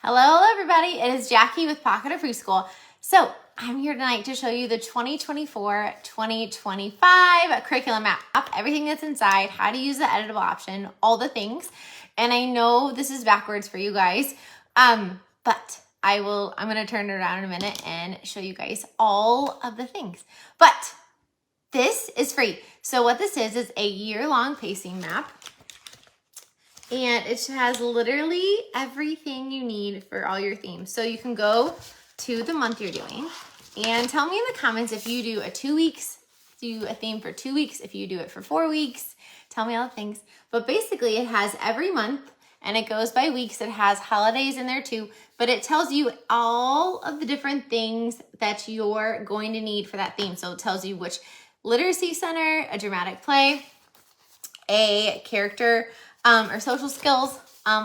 Hello everybody, it is Jackie with Pocket of Preschool. So I'm here tonight to show you the 2024-2025 curriculum map, everything that's inside, how to use the editable option, all the things. And I know this is backwards for you guys, but I'm gonna turn it around in a minute and show you guys all of the things. But this is free. So what this is a year-long pacing map. And it has literally everything you need for all your themes. So you can go to the month you're doing and tell me in the comments if you do a 2 weeks, do a theme for 2 weeks, if you do it for 4 weeks, tell me all the things. But basically it has every month and it goes by weeks. It has holidays in there too, but it tells you all of the different things that you're going to need for that theme. So it tells you which literacy center, a dramatic play, a character, or social skills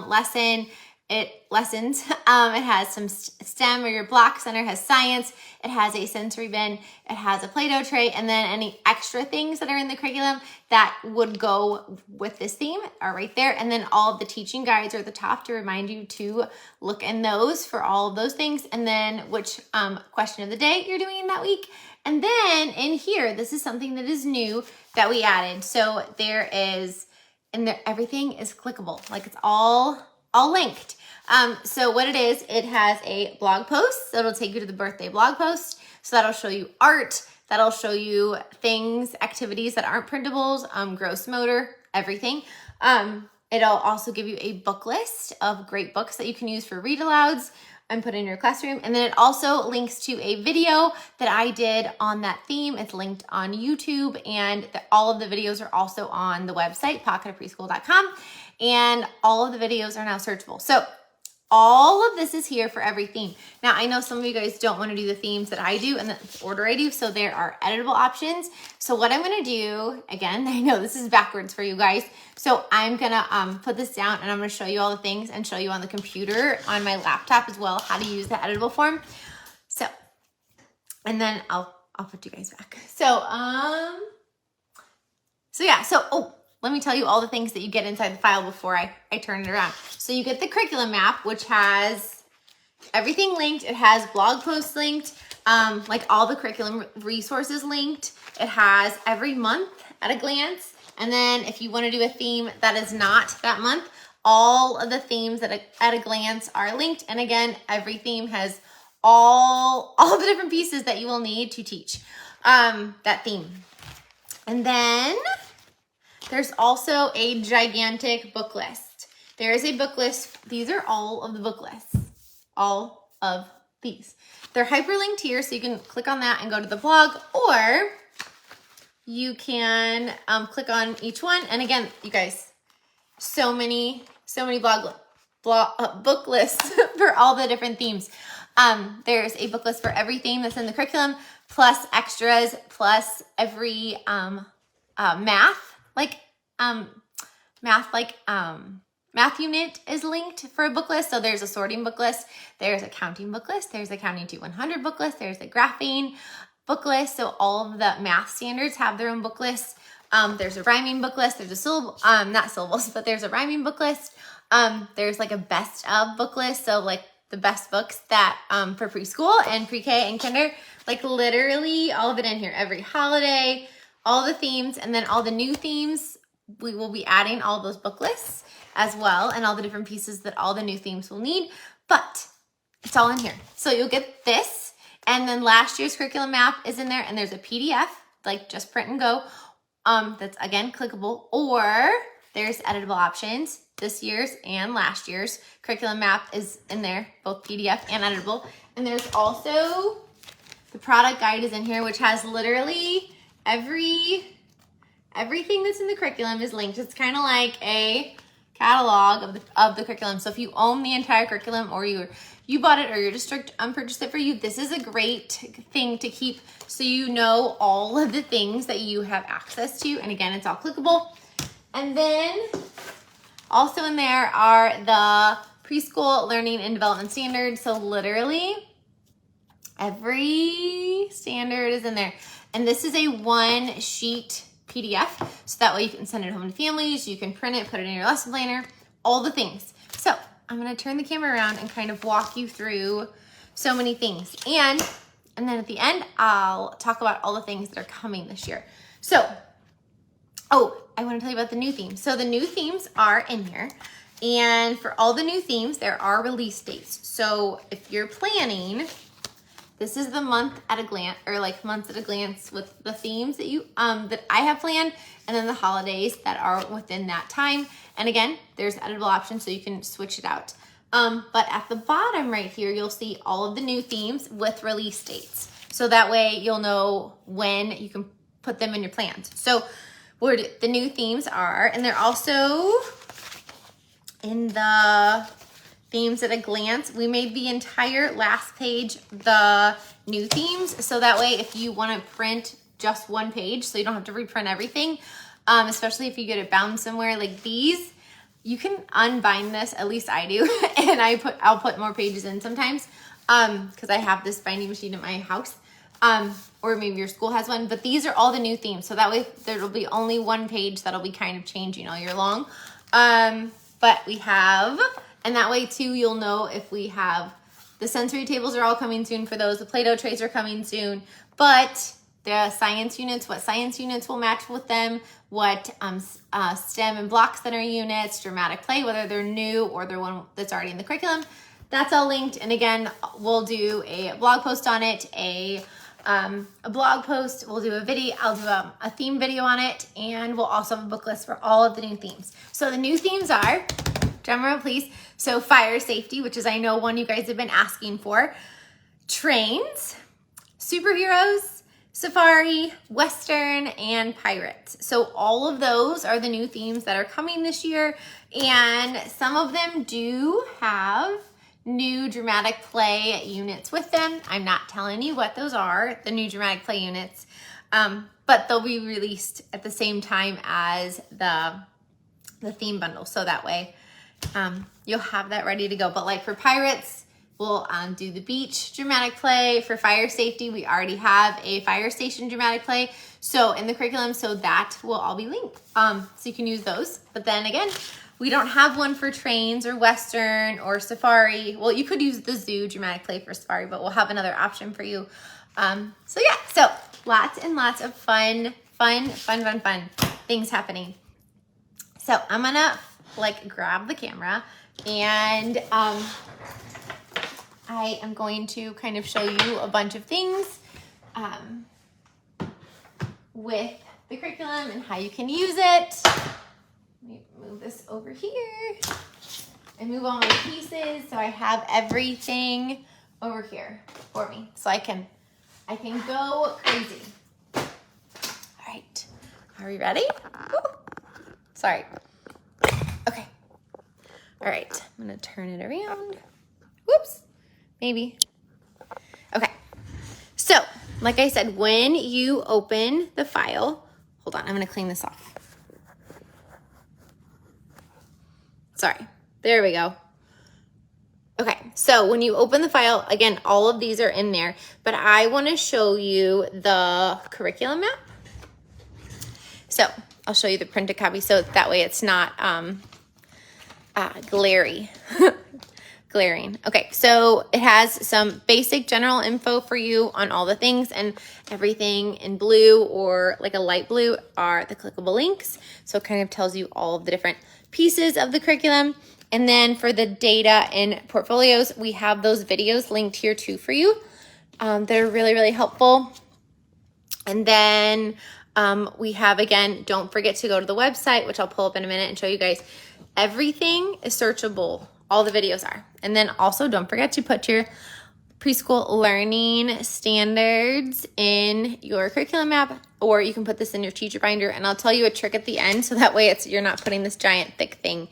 lessons. It has some STEM, or your block center has science. It has a sensory bin. It has a Play-Doh tray, and then any extra things that are in the curriculum that would go with this theme are right there. And then all of the teaching guides are at the top to remind you to look in those for all of those things. And then which question of the day you're doing that week. And then in here, this is something that is new that we added. So there is, and there, everything is clickable, like it's all linked. So what it is, it has a blog post, so it'll take you to the birthday blog post. So that'll show you art, that'll show you things, activities that aren't printables, gross motor, everything. It'll also give you a book list of great books that you can use for read alouds and put in your classroom. And then it also links to a video that I did on that theme. It's linked on YouTube, and all of the videos are also on the website, pocketofpreschool.com, and all of the videos are now searchable. So all of this is here for every theme. Now, I know some of you guys don't want to do the themes that I do and the order I do, so there are editable options. So what I'm going to do, again, I know this is backwards for you guys, so I'm going to put this down and I'm going to show you all the things and show you on the computer, on my laptop as well, how to use the editable form. So, and then I'll put you guys back. Let me tell you all the things that you get inside the file before I turn it around. So you get the curriculum map, which has everything linked. It has blog posts linked, like all the curriculum resources linked. It has every month at a glance. And then if you want to do a theme that is not that month, all of the themes at a glance are linked. And again, every theme has all the different pieces that you will need to teach that theme. And then there's also a gigantic book list. There is a book list. These are all of the book lists. All of these. They're hyperlinked here, so you can click on that and go to the blog, or you can click on each one. And again, you guys, so many book lists for all the different themes. There's a book list for every theme that's in the curriculum, plus extras, plus every math unit is linked for a book list. So there's a sorting book list, there's a counting book list, there's a counting to 100 book list, there's a graphing book list. So all of the math standards have their own book lists. There's a rhyming book list, there's a not syllables, but there's a rhyming book list. There's like a best of book list. So like the best books that for preschool and pre-K and kinder, like literally all of it in here, every holiday, all the themes, and then all the new themes, we will be adding all those book lists as well, and all the different pieces that all the new themes will need, but it's all in here. So you'll get this, and then last year's curriculum map is in there, and there's a PDF, like just print and go, that's again clickable, or there's editable options. This year's and last year's curriculum map is in there, both PDF and editable. And there's also the product guide is in here, which has literally everything that's in the curriculum is linked. It's kind of like a catalog of the curriculum. So if you own the entire curriculum, or you bought it, or your district purchased it for you, this is a great thing to keep, so you know all of the things that you have access to. And again, it's all clickable. And then also in there are the preschool learning and development standards. So literally every standard is in there. And this is a one sheet PDF, so that way you can send it home to families, you can print it, put it in your lesson planner, all the things. So I'm gonna turn the camera around and kind of walk you through so many things. And then at the end, I'll talk about all the things that are coming this year. So, oh, I wanna tell you about the new themes. So the new themes are in here. And for all the new themes, there are release dates. So if you're planning, this is the month at a glance, or like months at a glance with the themes that you that I have planned, and then the holidays that are within that time. And again, there's editable options so you can switch it out. But at the bottom right here, you'll see all of the new themes with release dates. So that way you'll know when you can put them in your plans. So the new themes are, and they're also in the themes at a glance. We made the entire last page the new themes, so that way if you want to print just one page, so you don't have to reprint everything, especially if you get it bound somewhere like these, you can unbind this, at least I do, and I'll put more pages in sometimes, because I have this binding machine at my house, or maybe your school has one, but these are all the new themes, so that way there'll be only one page that'll be kind of changing all year long. But we have, and that way too, you'll know if we have, the sensory tables are all coming soon for those, the Play-Doh trays are coming soon, but the science units, what science units will match with them, what STEM and block center units, dramatic play, whether they're new or they're one that's already in the curriculum, that's all linked. And again, we'll do a blog post on it, a blog post, we'll do a video, I'll do a theme video on it, and we'll also have a book list for all of the new themes. So the new themes are, drum roll please, so fire safety, which is I know one you guys have been asking for, trains, superheroes, safari, western, and pirates. So all of those are the new themes that are coming this year, and some of them do have new dramatic play units with them. I'm not telling you what those are, the new dramatic play units, but they'll be released at the same time as the theme bundle, so that way you'll have that ready to go. But like for pirates, we'll do the beach dramatic play. For fire safety, we already have a fire station dramatic play, so in the curriculum, so that will all be linked, so you can use those. But then again, we don't have one for trains or western or safari. Well, you could use the zoo dramatic play for safari, but we'll have another option for you. So yeah, so lots and lots of fun things happening. So I'm gonna like grab the camera, and I am going to kind of show you a bunch of things with the curriculum and how you can use it. Let me move this over here and move all my pieces so I have everything over here for me, so I can go crazy. All right, are we ready? Woo. Sorry. Okay. All right, I'm gonna turn it around. Whoops, maybe. Okay, so like I said, when you open the file, hold on, I'm gonna clean this off. Sorry, there we go. Okay, so when you open the file, again, all of these are in there, but I wanna show you the curriculum map. So I'll show you the printed copy, so that way it's not glaring. Okay, so it has some basic general info for you on all the things, and everything in blue or like a light blue are the clickable links. So it kind of tells you all of the different pieces of the curriculum. And then for the data and portfolios, we have those videos linked here too for you. They're really, really helpful. And then we have, again, don't forget to go to the website, which I'll pull up in a minute and show you guys. Everything is searchable. All the videos are. And then also don't forget to put your preschool learning standards in your curriculum map, or you can put this in your teacher binder, and I'll tell you a trick at the end, so that way you're not putting this giant thick thing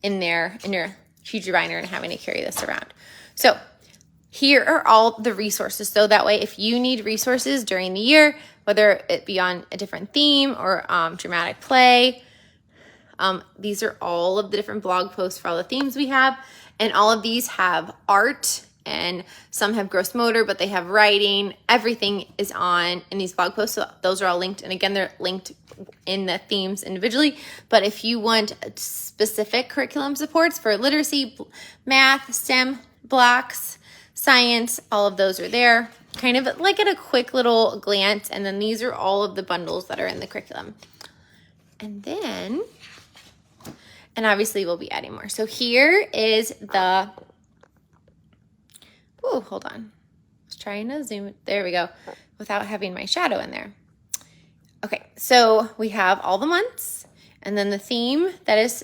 in there in your teacher binder and having to carry this around. So here are all the resources, so that way if you need resources during the year, whether it be on a different theme or dramatic play, these are all of the different blog posts for all the themes we have, and all of these have art and some have gross motor, but they have writing. Everything is on in these blog posts. So those are all linked. And again, they're linked in the themes individually. But if you want specific curriculum supports for literacy, math, STEM, blocks, science, all of those are there. Kind of like at a quick little glance. And then these are all of the bundles that are in the curriculum. And then, and obviously we'll be adding more. So here is the, oh, hold on. I was trying to zoom, there we go, without having my shadow in there. Okay, so we have all the months, and then the theme that is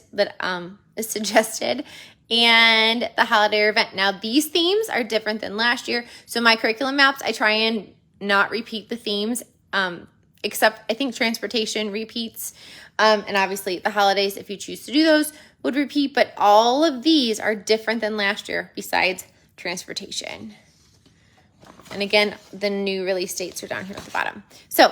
suggested, and the holiday event. Now these themes are different than last year. So my curriculum maps, I try and not repeat the themes, except I think transportation repeats. And obviously the holidays, if you choose to do those, would repeat. But all of these are different than last year besides transportation. And again, the new release dates are down here at the bottom. So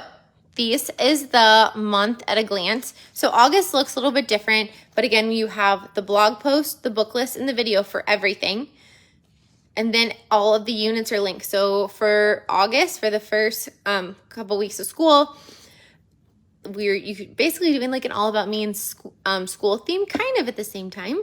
this is the month at a glance. So August looks a little bit different, but again, you have the blog post, the book list, and the video for everything. And then all of the units are linked. So for August, for the first couple weeks of school, you basically doing like an all about me and school theme kind of at the same time.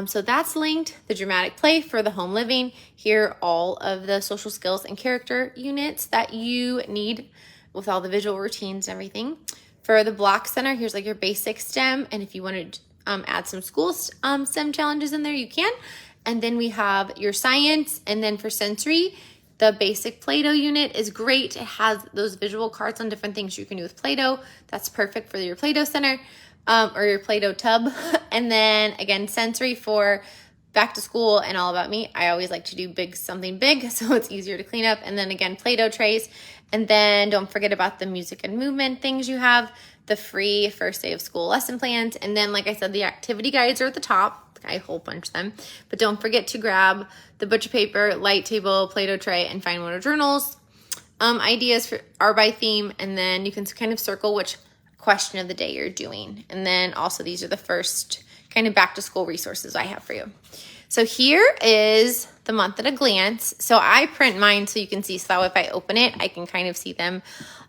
So that's linked. The dramatic play for the home living. Here, all of the social skills and character units that you need with all the visual routines and everything. For the block center, here's like your basic STEM. And if you want to add some school STEM challenges in there, you can. And then we have your science. And then for sensory, the basic Play-Doh unit is great. It has those visual cards on different things you can do with Play-Doh. That's perfect for your Play-Doh center or your Play-Doh tub. And then again, sensory for back to school and all about me. I always like to do something big so it's easier to clean up. And then again, Play-Doh trays. And then don't forget about the music and movement things you have, the free first day of school lesson plans. And then, like I said, the activity guides are at the top. I whole bunch them. But don't forget to grab the butcher paper, light table, Play-Doh tray, and fine motor journals. Ideas are by theme. And then you can kind of circle which question of the day you're doing. And then also these are the first kind of back to school resources I have for you. So here is the month at a glance. So I print mine so you can see. So if I open it, I can kind of see them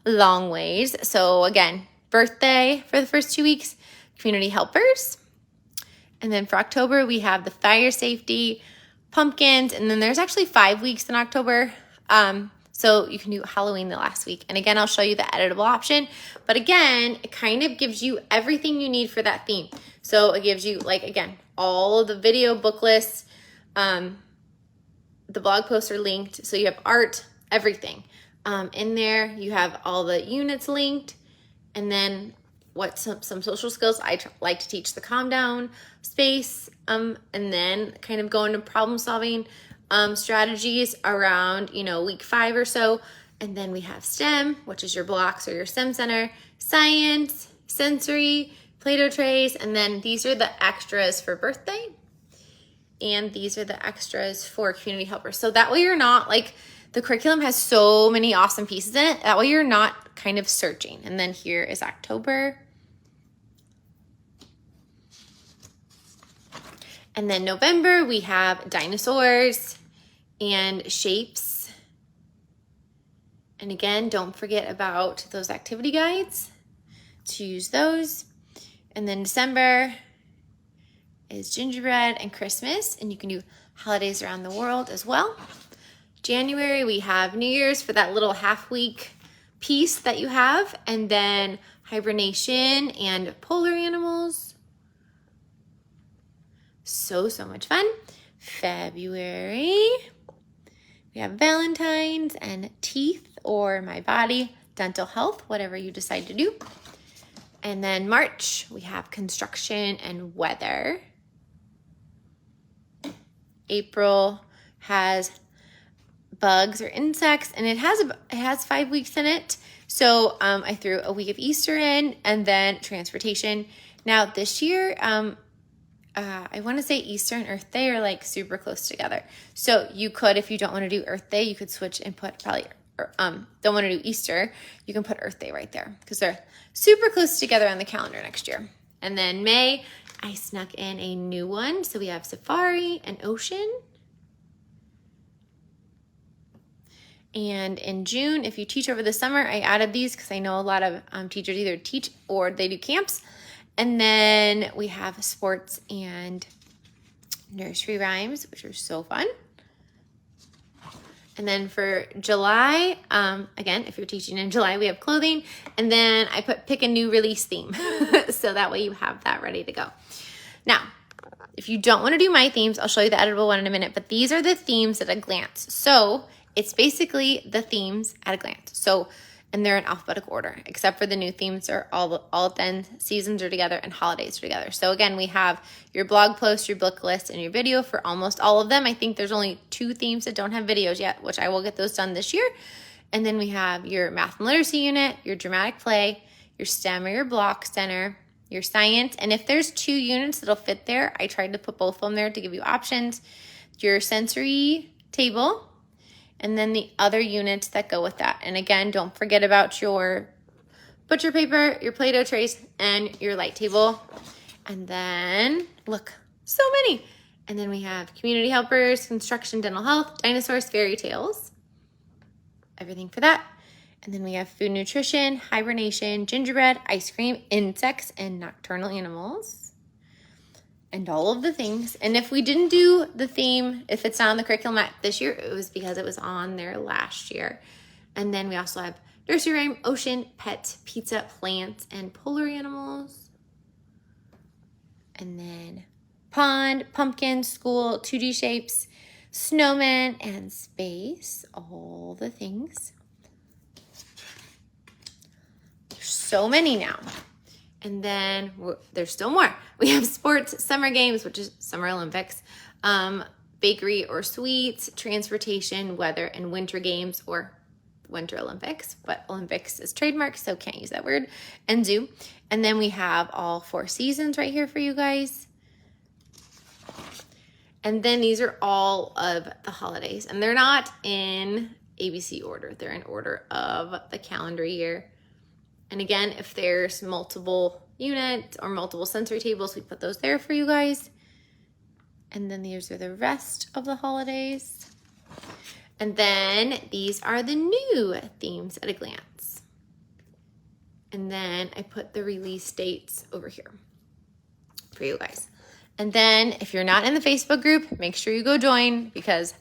long ways. So again, birthday for the first 2 weeks, community helpers. And then for October, we have the fire safety, pumpkins, and then there's actually 5 weeks in October. So you can do Halloween the last week. And again, I'll show you the editable option. But again, it kind of gives you everything you need for that theme. So it gives you, like, again, all of the video book lists. The blog posts are linked. So you have art, everything. In there, you have all the units linked. And then what some social skills. I like to teach the calm down space. And then kind of go into problem solving strategies around, week 5 or so. And then we have STEM, which is your blocks or your STEM center, science, sensory, Play-Doh trays, and then these are the extras for birthday. And these are the extras for community helpers. So that way you're not like, the curriculum has so many awesome pieces in it. That way you're not kind of searching. And then here is October. And then November, we have dinosaurs and shapes. And again, don't forget about those activity guides to use those. And then December is gingerbread and Christmas, and you can do holidays around the world as well. January, we have New Year's for that little half week piece that you have, and then hibernation and polar animals. So much fun. February, we have Valentine's and teeth or my body, dental health, whatever you decide to do. And then March, we have construction and weather. April has bugs or insects, and it has 5 weeks in it. So I threw a week of Easter in, and then transportation. Now this year, I want to say Easter and Earth Day are like super close together. So you could, if you don't want to do Earth Day, you could switch and put don't want to do Easter, you can put Earth Day right there because they're super close together on the calendar next year. And then May, I snuck in a new one. So we have Safari and Ocean. And in June, if you teach over the summer, I added these because I know a lot of teachers either teach or they do camps. And then we have sports and nursery rhymes, which are so fun. And then for July, again, if you're teaching in July, we have clothing. And then I put pick a new release theme. So that way you have that ready to go. Now, if you don't want to do my themes, I'll show you the editable one in a minute. But these are the themes at a glance. So it's basically the themes at a glance. So, and they're in alphabetical order, except for the new themes are all at the end. Seasons are together and holidays are together. So again, we have your blog post, your book list, and your video for almost all of them. I think there's only 2 themes that don't have videos yet, which I will get those done this year. And then we have your math and literacy unit, your dramatic play, your STEM or your block center, your science. And if there's 2 units that'll fit there, I tried to put both of them there to give you options. Your sensory table, and then the other units that go with that. And again, don't forget about your butcher paper, your Play-Doh trays, and your light table. And then, look, so many. And then we have community helpers, construction, dental health, dinosaurs, fairy tales, everything for that. And then we have food nutrition, hibernation, gingerbread, ice cream, insects, and nocturnal animals. And all of the things. And if we didn't do the theme, if it's not on the curriculum map this year, it was because it was on there last year. And then we also have nursery rhyme, ocean, pet, pizza, plants, and polar animals. And then pond, pumpkin, school, 2D shapes, snowman, and space. All the things. There's so many now. And then there's still more. We have sports, summer games, which is Summer Olympics, bakery or sweets, transportation, weather, and winter games or Winter Olympics. But Olympics is trademarked, so can't use that word. And zoo. And then we have all 4 seasons right here for you guys. And then these are all of the holidays. And they're not in ABC order. They're in order of the calendar year. And again, if there's multiple units or multiple sensory tables, we put those there for you guys. And then these are the rest of the holidays. And then these are the new themes at a glance. And then I put the release dates over here for you guys. And then if you're not in the Facebook group, make sure you go join because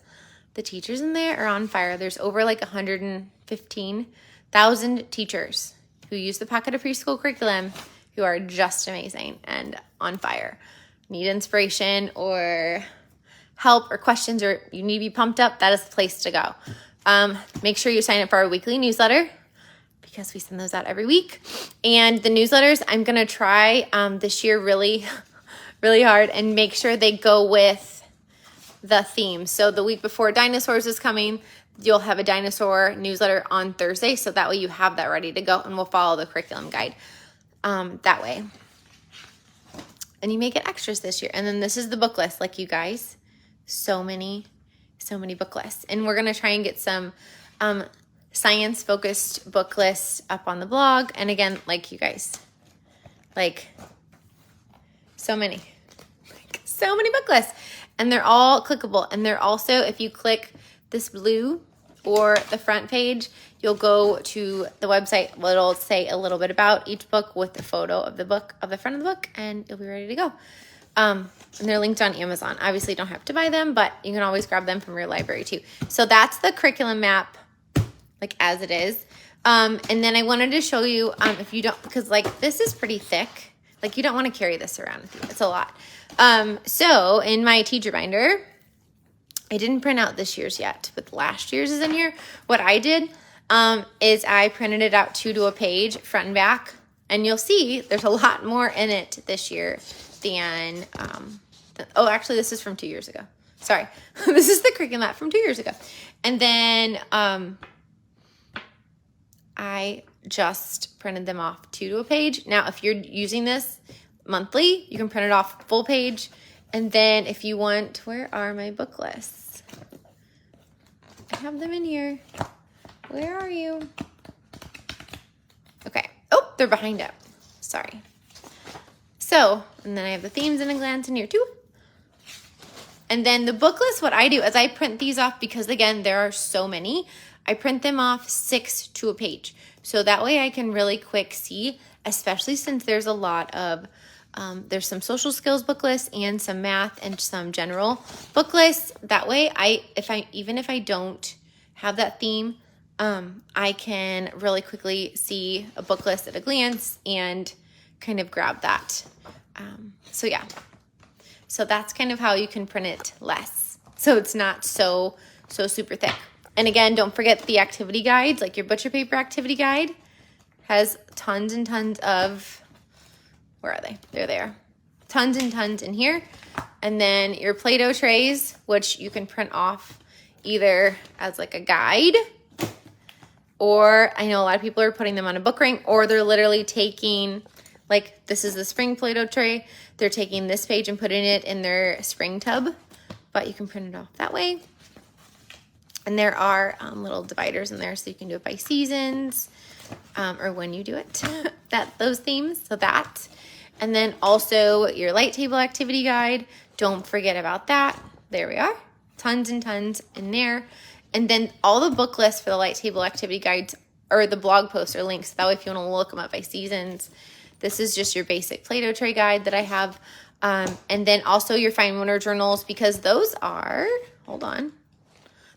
the teachers in there are on fire. There's over like 115,000 teachers who use the Pocket of Preschool curriculum who are just amazing and on fire. Need inspiration or help or questions or you need to be pumped up, that is the place to go. Make sure you sign up for our weekly newsletter because we send those out every week. And the newsletters, I'm going to try this year really hard and make sure they go with the theme. So the week before dinosaurs is coming, you'll have a dinosaur newsletter on Thursday. So that way you have that ready to go and we'll follow the curriculum guide that way. And you may get extras this year. And then this is the book list, like you guys. So many book lists. And we're going to try and get some science-focused book lists up on the blog. And again, like you guys, like so many book lists. And they're all clickable. And they're also, if you click this blue or the front page, you'll go to the website. Well, it'll say a little bit about each book with the photo of the book, of the front of the book, and you'll be ready to go. And they're linked on Amazon. Obviously, you don't have to buy them, but you can always grab them from your library too. So that's the curriculum map, like as it is. And then I wanted to show you, if you don't, because like this is pretty thick. Like you don't want to carry this around with you. It's a lot. So in my teacher binder, I didn't print out this year's yet, but last year's is in here. What I did is I printed it out 2 to a page, front and back, and you'll see there's a lot more in it this year than, oh, actually this is from 2 years ago. Sorry. This is the curriculum map from 2 years ago. And then I just printed them off 2 to a page. Now, if you're using this monthly, you can print it off full page. And then if you want, where are my book lists? I have them in here. Where are you? Okay. Oh, they're behind it. Sorry. So, and then I have the themes in a glance in here too. And then the book list, what I do is I print these off because again, there are so many. I print them off 6 to a page. So that way I can really quick see, especially since there's a lot of, there's some social skills book lists and some math and some general book lists. That way even if I don't have that theme, I can really quickly see a book list at a glance and kind of grab that. So yeah, so that's kind of how you can print it less. So it's not so super thick. And again, don't forget the activity guides, like your butcher paper activity guide has tons and tons of, where are they? They're there. Tons and tons in here. And then your Play-Doh trays, which you can print off either as like a guide, or I know a lot of people are putting them on a book ring, or they're literally taking, like this is the spring Play-Doh tray. They're taking this page and putting it in their spring tub, but you can print it off that way. And there are little dividers in there so you can do it by seasons or when you do it, those themes, so that. And then also your light table activity guide. Don't forget about that. There we are. Tons and tons in there. And then all the book lists for the light table activity guides or the blog posts are links. That way if you want to look them up by seasons, this is just your basic Play-Doh tray guide that I have. And then also your fine motor journals, because those are, hold on.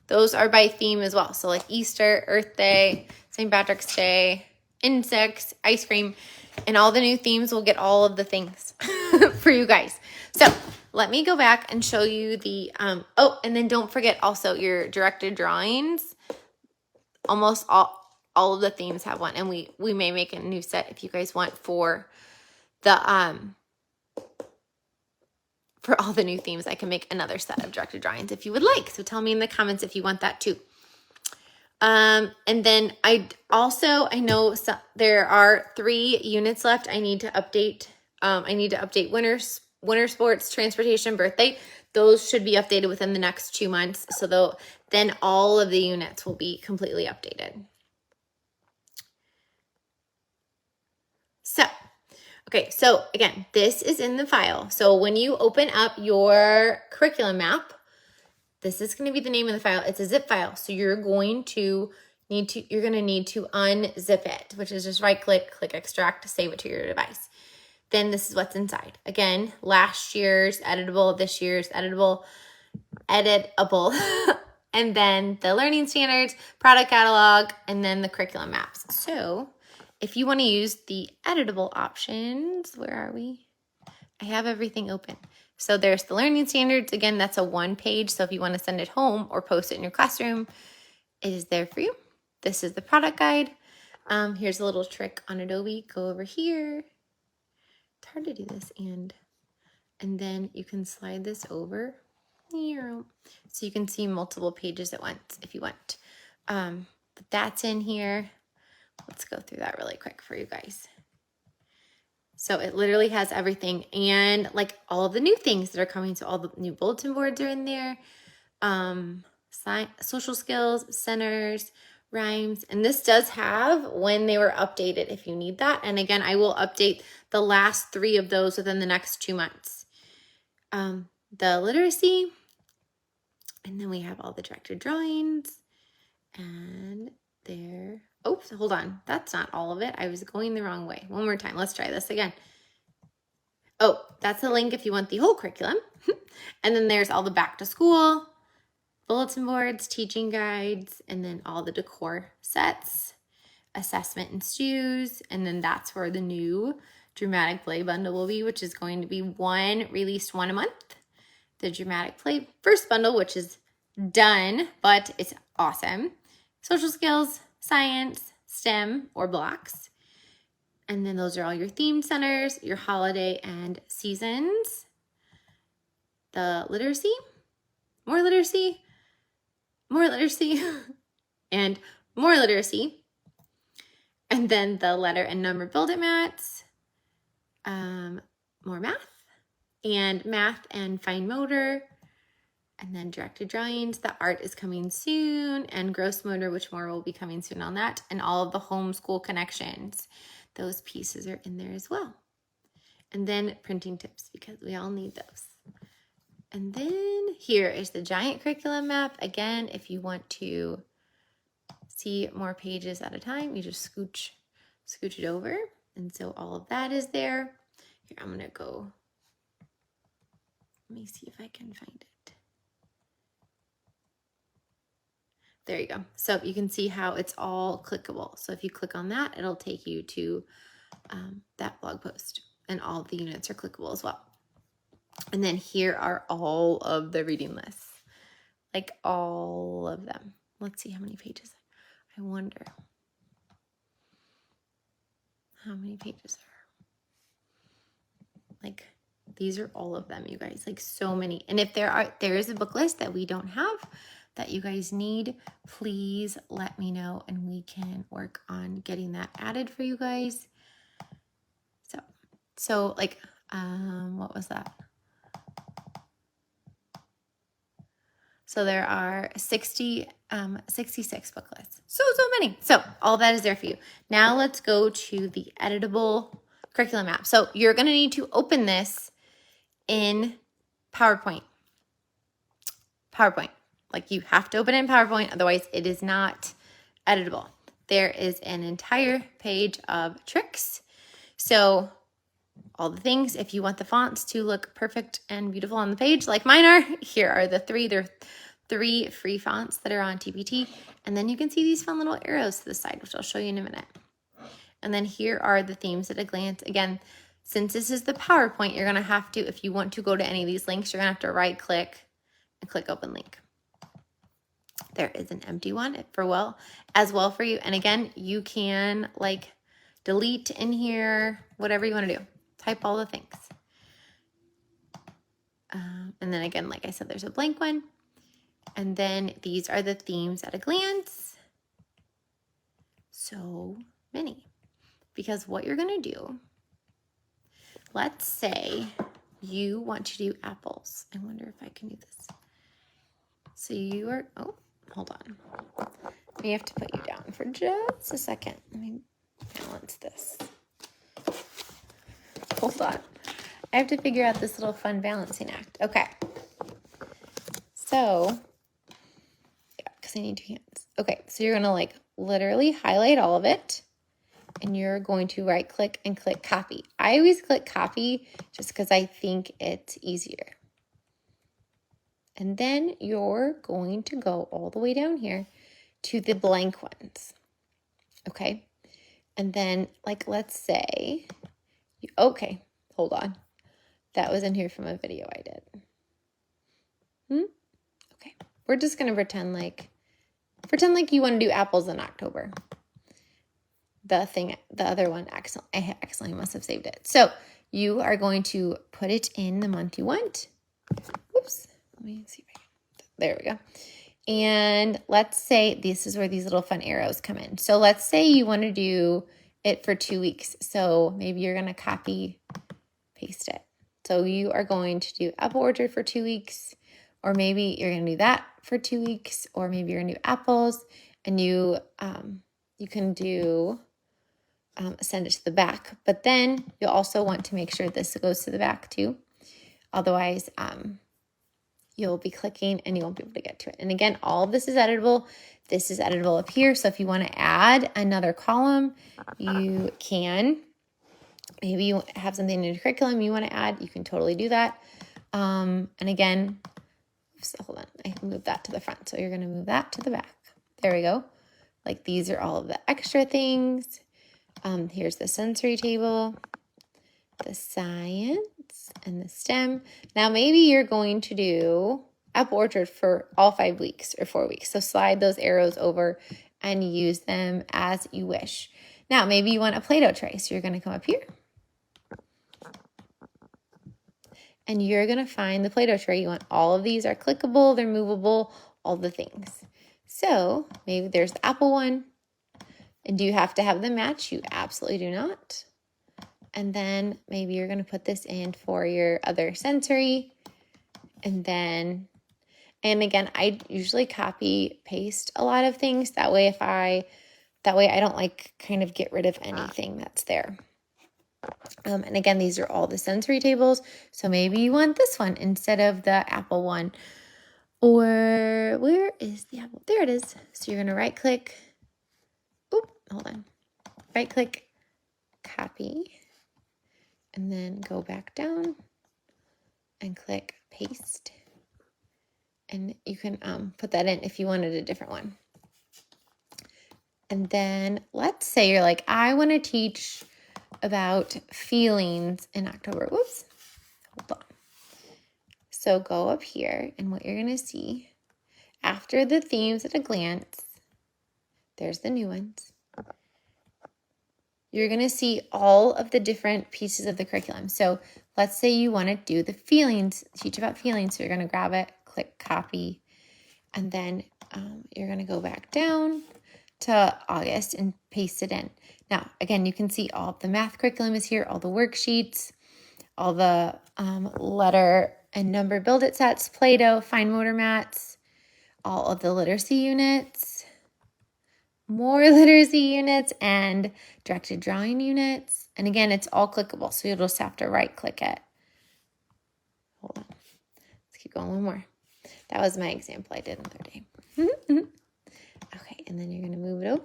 Those are by theme as well. So like Easter, Earth Day, St. Patrick's Day, insects, ice cream, and all the new themes will get all of the things for you guys. So let me go back and show you the, oh, and then don't forget also your directed drawings. Almost all of the themes have one, and we may make a new set if you guys want for the, for all the new themes. I can make another set of directed drawings if you would like. So tell me in the comments if you want that too. And then I know there are 3 units left. I need to update. I need to update winter sports, transportation, birthday. Those should be updated within the next 2 months. So then all of the units will be completely updated. So, okay, so again, this is in the file. So when you open up your curriculum map, this is going to be the name of the file. It's a zip file. So you're going to need to unzip it, which is just right click extract to save it to your device. Then this is what's inside. Again, last year's editable, this year's editable, and then the learning standards, product catalog, and then the curriculum maps. So if you want to use the editable options, where are we? I have everything open. So there's the learning standards. Again, that's a 1 page. So if you want to send it home or post it in your classroom, it is there for you. This is the product guide. Here's a little trick on Adobe. Go over here. It's hard to do this. And then you can slide this over here. So you can see multiple pages at once if you want. But that's in here. Let's go through that really quick for you guys. So it literally has everything, and like all of the new things that are coming. So all the new bulletin boards are in there. Social skills, centers, rhymes. And this does have when they were updated if you need that. And again, I will update the last 3 of those within the next 2 months. The literacy, and then we have all the directed drawings, and there. Oh, hold on. That's not all of it. I was going the wrong way. One more time. Let's try this again. Oh, that's the link if you want the whole curriculum. And then there's all the back to school, bulletin boards, teaching guides, and then all the decor sets, assessment and STUs. And then that's where the new dramatic play bundle will be, which is going to be released one a month. The dramatic play first bundle, which is done, but it's awesome. Social skills, science, STEM, or blocks. And then those are all your theme centers, your holiday and seasons. The literacy, more literacy, more literacy, and more literacy. And then the letter and number build-it mats, more math and fine motor. And then directed drawings, the art is coming soon, and gross motor, which more will be coming soon on that, and all of the homeschool connections. Those pieces are in there as well. And then printing tips, because we all need those. And then here is the giant curriculum map. Again, if you want to see more pages at a time, you just scooch it over. And so all of that is there. Here, I'm gonna go, let me see if I can find it. There you go. So you can see how it's all clickable. So if you click on that, it'll take you to that blog post, and all of the units are clickable as well. And then here are all of the reading lists, like all of them. Let's see how many pages. I wonder how many pages are. Like, these are all of them, you guys, like so many. And if there is a book list that we don't have that you guys need, please let me know and we can work on getting that added for you guys. So like, what was that? So there are 66 book lists. So many. So all that is there for you. Now let's go to the editable curriculum app. So you're going to need to open this in PowerPoint. Like, you have to open it in PowerPoint, otherwise it is not editable. There is an entire page of tricks. So all the things, if you want the fonts to look perfect and beautiful on the page like mine are, here are the three. There are 3 free fonts that are on TPT. And then you can see these fun little arrows to the side, which I'll show you in a minute. And then here are the themes at a glance. Again, since this is the PowerPoint, you're going to have to, if you want to go to any of these links, you're going to have to right click and click open link. There is an empty one as well for you. And again, you can like delete in here, whatever you want to do. Type all the things. And then again, like I said, there's a blank one. And then these are the themes at a glance. So many. Because what you're going to do, let's say you want to do apples. I wonder if I can do this. So you are, oh, hold on. We have to put you down for just a second. Let me balance this. Hold on. I have to figure out this little fun balancing act. Okay. So, yeah, because I need 2 hands. Okay, so you're going to like literally highlight all of it. And you're going to right click and click copy. I always click copy just because I think it's easier. And then you're going to go all the way down here to the blank ones. Okay. And then like, let's say, okay, hold on. That was in here from a video I did. Okay. We're just going to pretend like you want to do apples in October. The other one, I accidentally must have saved it. So you are going to put it in the month you want. Oops. Let me see if I can. There we go. And let's say this is where these little fun arrows come in. So let's say you want to do it for 2 weeks. So maybe you're going to copy, paste it. So you are going to do apple orchard for 2 weeks, or maybe you're going to do that for 2 weeks, or maybe you're going to do apples, and you can do send it to the back. But then you'll also want to make sure this goes to the back too. Otherwise, you'll be clicking and you won't be able to get to it. And again, all of this is editable. This is editable up here. So if you want to add another column, you can. Maybe you have something in your curriculum you want to add, you can totally do that. And again, so hold on, I moved that to the front. So you're going to move that to the back. There we go. Like, these are all of the extra things. Here's the sensory table, the science, and the STEM. Now, maybe you're going to do apple orchard for all 5 weeks or 4 weeks. So slide those arrows over and use them as you wish. Now, maybe you want a Play-Doh tray. So you're going to come up here. And you're going to find the Play-Doh tray you want. All of these are clickable, they're movable, all the things. So maybe there's the apple one. And do you have to have them match? You absolutely do not. And then maybe you're going to put this in for your other sensory. And again, I usually copy paste a lot of things. That way I don't like kind of get rid of anything that's there. And again, these are all the sensory tables. So maybe you want this one instead of the apple one. Or where is the apple? There it is. So you're going to right click hold on, right click, copy, and then go back down and click paste. And you can put that in if you wanted a different one. And then let's say you're like, I want to teach about feelings in October. Whoops, hold on. So go up here, and what you're going to see after the themes at a glance, there's the new ones. You're going to see all of the different pieces of the curriculum. So let's say you want to do the feelings, teach about feelings. So you're going to grab it, click copy, and then you're going to go back down to August and paste it in. Now, again, you can see all of the math curriculum is here, all the worksheets, all the letter and number build it sets, Play-Doh, fine motor mats, all of the literacy units, more literacy units, and directed drawing units. And again, it's all clickable, so you'll just have to right click it. Hold on. Let's keep going one more. That was my example I did another day. Okay, and then you're going to move it over,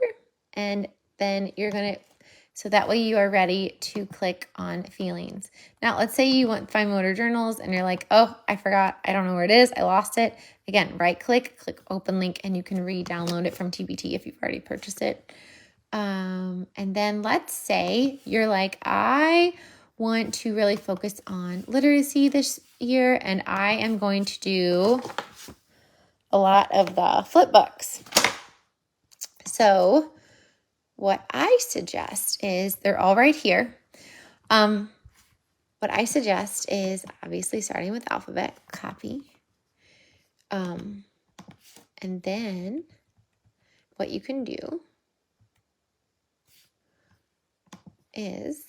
and then you're going to, so that way you are ready to click on feelings. Now, let's say you want fine motor journals, and you're like, oh, I forgot. I don't know where it is. I lost it. Again, right click, click open link, and you can re-download it from TBT if you've already purchased it. And then let's say you're like, I want to really focus on literacy this year, and I am going to do a lot of the flip books. So what I suggest is, they're all right here. What I suggest is obviously starting with alphabet, copy. And then what you can do is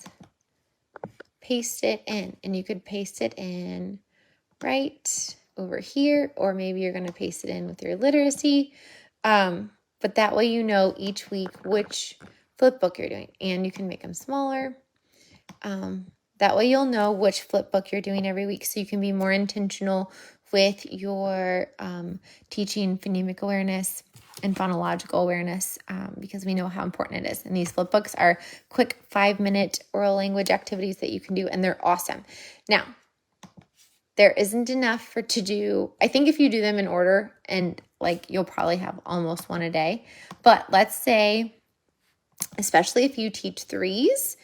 paste it in, and you could paste it in right over here, or maybe you're going to paste it in with your literacy. But that way you know each week which flip book you're doing, and you can make them smaller. That way you'll know which flip book you're doing every week, so you can be more intentional with your teaching phonemic awareness and phonological awareness, because we know how important it is. And these flip books are quick 5-minute oral language activities that you can do, and they're awesome. Now, there isn't enough to do, I think if you do them in order, and like you'll probably have almost one a day. But let's say, especially if you teach 3s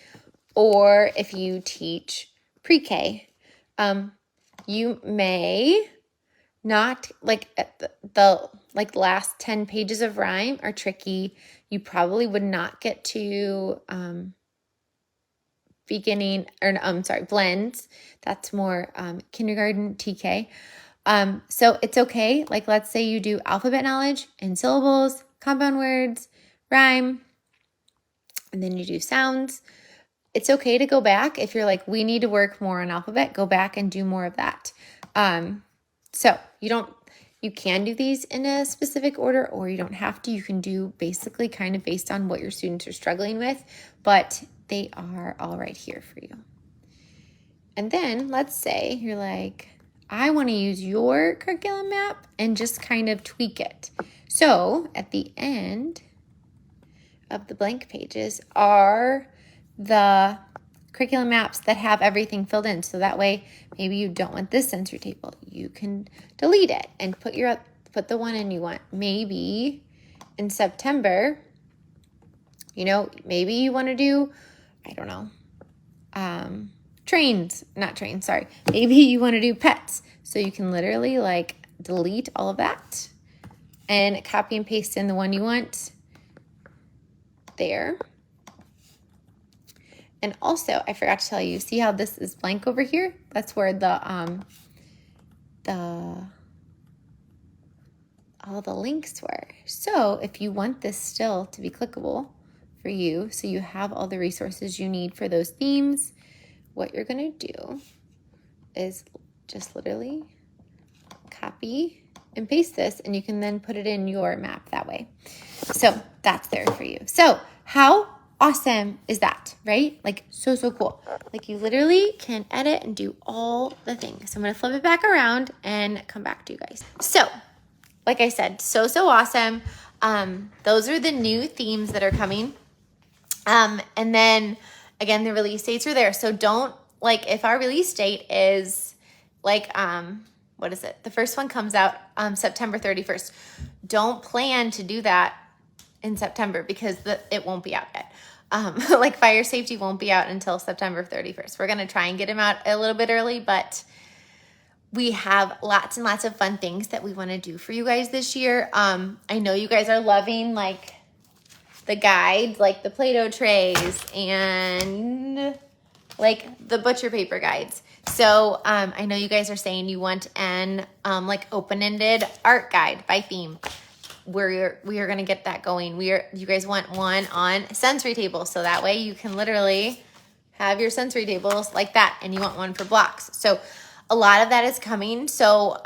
or if you teach pre-K, you may not, like the last 10 pages of rhyme are tricky. You probably would not get to blends. That's more kindergarten TK. So it's okay. Like, let's say you do alphabet knowledge and syllables, compound words, rhyme, and then you do sounds. It's okay to go back. If you're like, we need to work more on alphabet, go back and do more of that. So you can do these in a specific order, or you don't have to. You can do basically kind of based on what your students are struggling with, but they are all right here for you. And then let's say you're like, I want to use your curriculum map and just kind of tweak it. So at the end of the blank pages are the curriculum maps that have everything filled in. So that way, maybe you don't want this sensory table. You can delete it and put the one in you want. Maybe in September, maybe you want to do, I don't know, maybe you want to do pets. So you can literally delete all of that and copy and paste in the one you want there. And also, I forgot to tell you, see how this is blank over here? That's where all the links were. So if you want this still to be clickable for you, so you have all the resources you need for those themes, what you're going to do is just literally copy and paste this, and you can then put it in your map that way. So that's there for you. So how awesome is that, right? So cool. You literally can edit and do all the things. So I'm going to flip it back around and come back to you guys. So like I said, so awesome. Those are the new themes that are coming. And then again, the release dates are there. So don't, like, if our release date is like, what is it? The first one comes out September 31st. Don't plan to do that in September because it won't be out yet. Like fire safety won't be out until September 31st. We're going to try and get them out a little bit early, but we have lots and lots of fun things that we want to do for you guys this year. I know you guys are loving like the guides, like the Play-Doh trays and like the butcher paper guides. So I know you guys are saying you want an like open-ended art guide by theme. We are going to get that going. You guys want one on sensory tables, so that way you can literally have your sensory tables like that, and you want one for blocks. So a lot of that is coming. So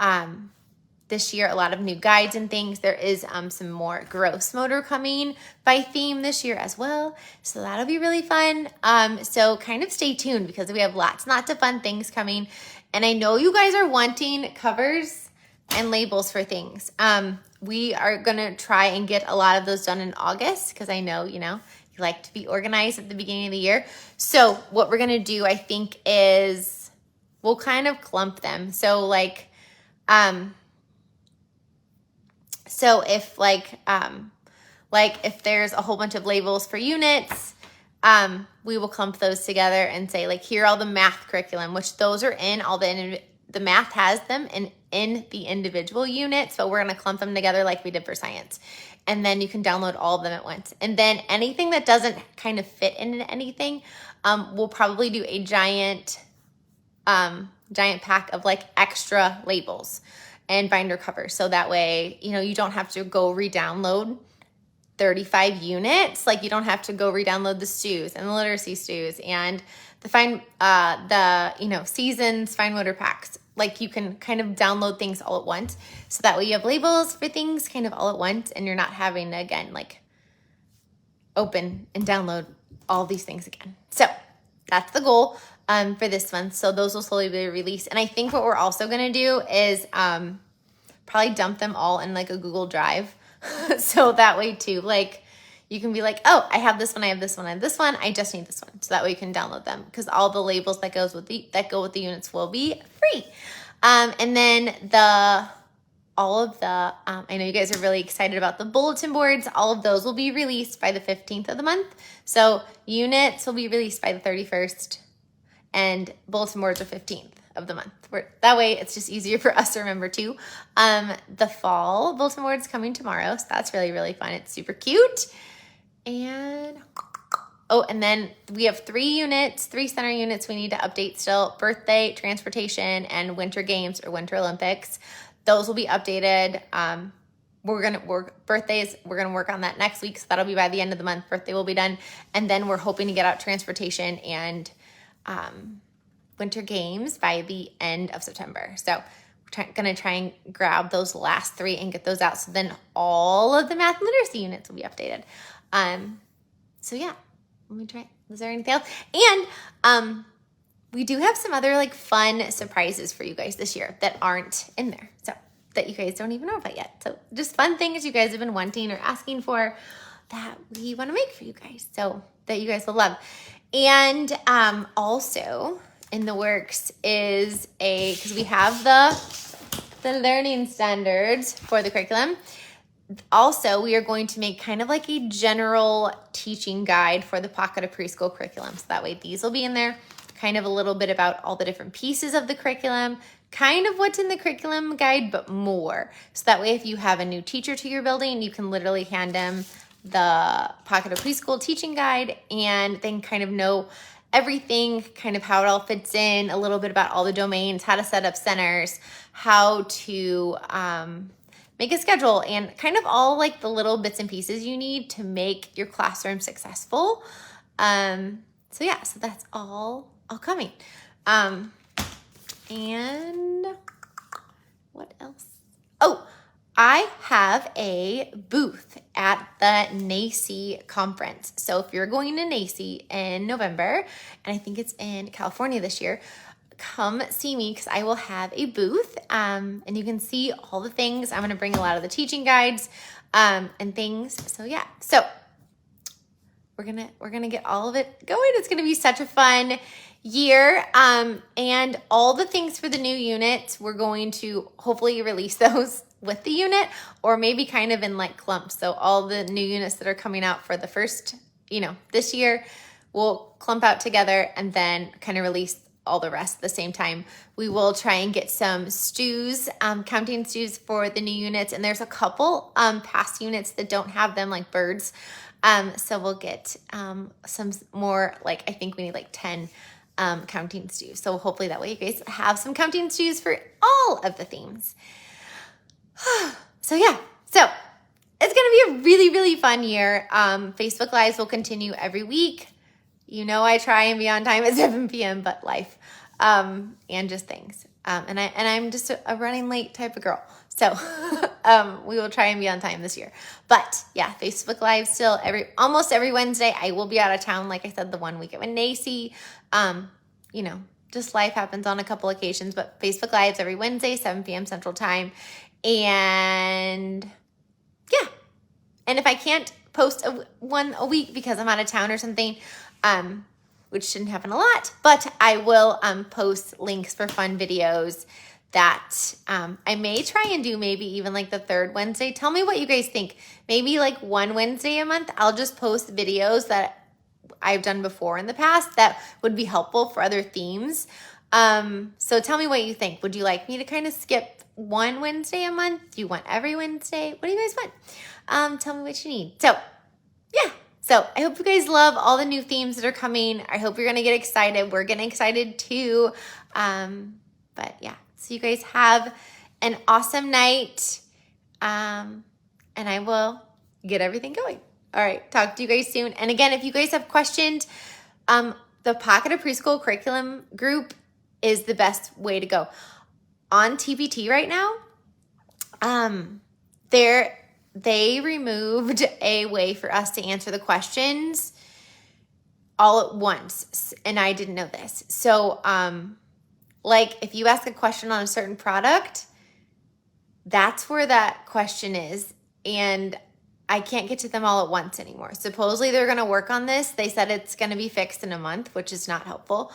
this year, a lot of new guides and things. There is some more gross motor coming by theme this year as well. So that'll be really fun. So kind of stay tuned because we have lots and lots of fun things coming. And I know you guys are wanting covers and labels for things. We are going to try and get a lot of those done in August because I know, you like to be organized at the beginning of the year. So what we're going to do, I think, is we'll kind of clump them. So like, so if if there's a whole bunch of labels for units, we will clump those together and say like, here are all the math curriculum, which those are in all the math has them in the individual units, but we're going to clump them together like we did for science. And then you can download all of them at once. And then anything that doesn't kind of fit into anything, we'll probably do a giant pack of like extra labels and binder covers. So that way, you don't have to go re-download 35 units. Like you don't have to go re-download the stews and the literacy stews and the seasons fine motor packs. Like you can kind of download things all at once. So that way you have labels for things kind of all at once and you're not having to, again, like open and download all these things again. So that's the goal for this month. So those will slowly be released. And I think what we're also going to do is probably dump them all in like a Google Drive. So that way too, like you can be like, oh, I have this one, I have this one, I have this one. I just need this one. So that way you can download them because all the labels that go with the units will be free. And then I know you guys are really excited about the bulletin boards. All of those will be released by the 15th of the month. So units will be released by the 31st and bulletin boards are 15th of the month. That way it's just easier for us to remember too. The fall bulletin board is coming tomorrow. So that's really, really fun. It's super cute. And then we have 3 center units we need to update still: birthday, transportation, and winter games or winter Olympics. Those will be updated. We're going to work on that next week. So that'll be by the end of the month. Birthday will be done. And then we're hoping to get out transportation and winter games by the end of September. So we're going to try and grab those last 3 and get those out. So then all of the math and literacy units will be updated. So yeah, let me try. Is there anything else? And we do have some other like fun surprises for you guys this year that aren't in there. So that you guys don't even know about yet. So just fun things you guys have been wanting or asking for that we want to make for you guys. So that you guys will love. And also in the works is because we have the learning standards for the curriculum. Also, we are going to make kind of like a general teaching guide for the Pocket of Preschool curriculum. So that way these will be in there, kind of a little bit about all the different pieces of the curriculum, kind of what's in the curriculum guide, but more. So that way if you have a new teacher to your building, you can literally hand them the Pocket of Preschool teaching guide and then kind of know everything, kind of how it all fits in, a little bit about all the domains, how to set up centers, how to make a schedule, and kind of all like the little bits and pieces you need to make your classroom successful. So yeah, so that's all coming. And what else? Oh, I have a booth at the NACCE conference. So if you're going to NACCE in November, and I think it's in California this year, come see me because I will have a booth and you can see all the things. I'm going to bring a lot of the teaching guides and things. So yeah, so we're gonna get all of it going. It's gonna be such a fun year. And all the things for the new unit, we're going to hopefully release those with the unit, or maybe kind of in like clumps. So all the new units that are coming out for the first, this year, we'll clump out together and then kind of release all the rest at the same time. We will try and get some stews, counting stews for the new units. And there's a couple past units that don't have them, like birds. So we'll get some more, like I think we need like 10 counting stews. So hopefully that way you guys have some counting stews for all of the themes. So yeah, so it's gonna be a really, really fun year. Facebook Lives will continue every week. I try and be on time at 7 p.m., but life, and just things. And I'm just a running late type of girl. So, we will try and be on time this year, but yeah, Facebook Live still almost every Wednesday. I will be out of town. Like I said, the one weekend with Nacy, just life happens on a couple occasions, but Facebook Lives every Wednesday, 7 p.m. Central Time. And yeah. And if I can't post one a week because I'm out of town or something, which shouldn't happen a lot, but I will post links for fun videos that I may try and do, maybe even like the third Wednesday. Tell me what you guys think. Maybe like one Wednesday a month, I'll just post videos that I've done before in the past that would be helpful for other themes. So tell me what you think. Would you like me to kind of skip one Wednesday a month? Do you want every Wednesday? What do you guys want? Tell me what you need. So yeah. So I hope you guys love all the new themes that are coming. I hope you're going to get excited. We're getting excited too. But yeah, so you guys have an awesome night. And I will get everything going. All right. Talk to you guys soon. And again, if you guys have questions, the Pocket of Preschool curriculum group is the best way to go. On TPT right now, they removed a way for us to answer the questions all at once, and I didn't know this. So, like if you ask a question on a certain product, that's where that question is, and I can't get to them all at once anymore. Supposedly they're going to work on this. They said it's going to be fixed in a month, which is not helpful.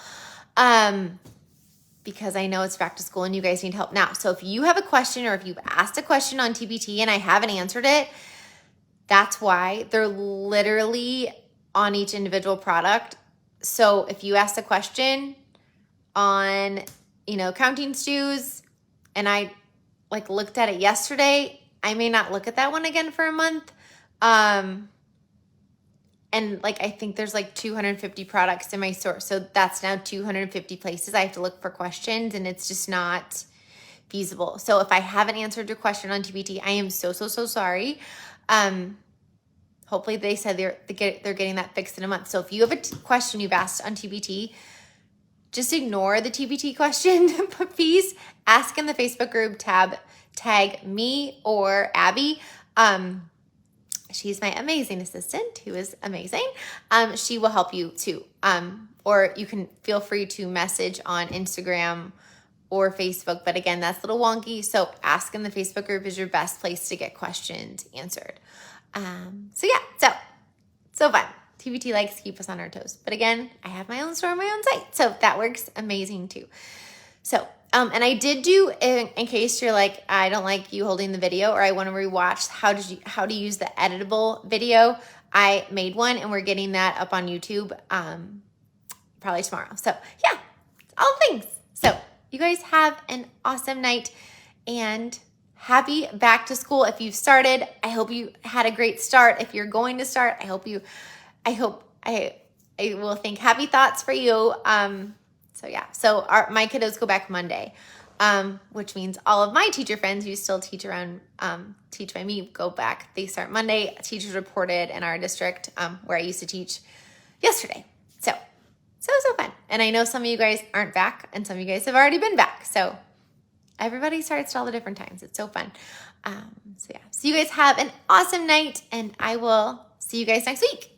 Because I know it's back to school and you guys need help now. So if you have a question, or if you've asked a question on TPT and I haven't answered it, that's why. They're literally on each individual product. So if you asked a question on, counting stews, and I looked at it yesterday, I may not look at that one again for a month. And I think there's 250 products in my store. So that's now 250 places I have to look for questions, and it's just not feasible. So if I haven't answered your question on TPT, I am so sorry. Hopefully they said they're getting that fixed in a month. So if you have a question you've asked on TPT, just ignore the TPT question, but please ask in the Facebook group, tag me or Abby. She's my amazing assistant who is amazing. She will help you too. Or you can feel free to message on Instagram or Facebook. But again, that's a little wonky. So ask in the Facebook group is your best place to get questions answered. So yeah, so fun. TBT likes to keep us on our toes. But again, I have my own store on my own site. So that works amazing too. So, and I did do, in case you're like, I don't like you holding the video, or I want to rewatch how to use the editable video. I made one and we're getting that up on YouTube, probably tomorrow. So yeah, all things. So you guys have an awesome night and happy back to school. If you've started, I hope you had a great start. If you're going to start, I will think happy thoughts for you. So yeah, so my kiddos go back Monday, which means all of my teacher friends who still teach by me go back. They start Monday. Teachers reported in our district, where I used to teach, yesterday. So fun. And I know some of you guys aren't back, and some of you guys have already been back. So everybody starts at all the different times. It's so fun. So yeah, so you guys have an awesome night, and I will see you guys next week.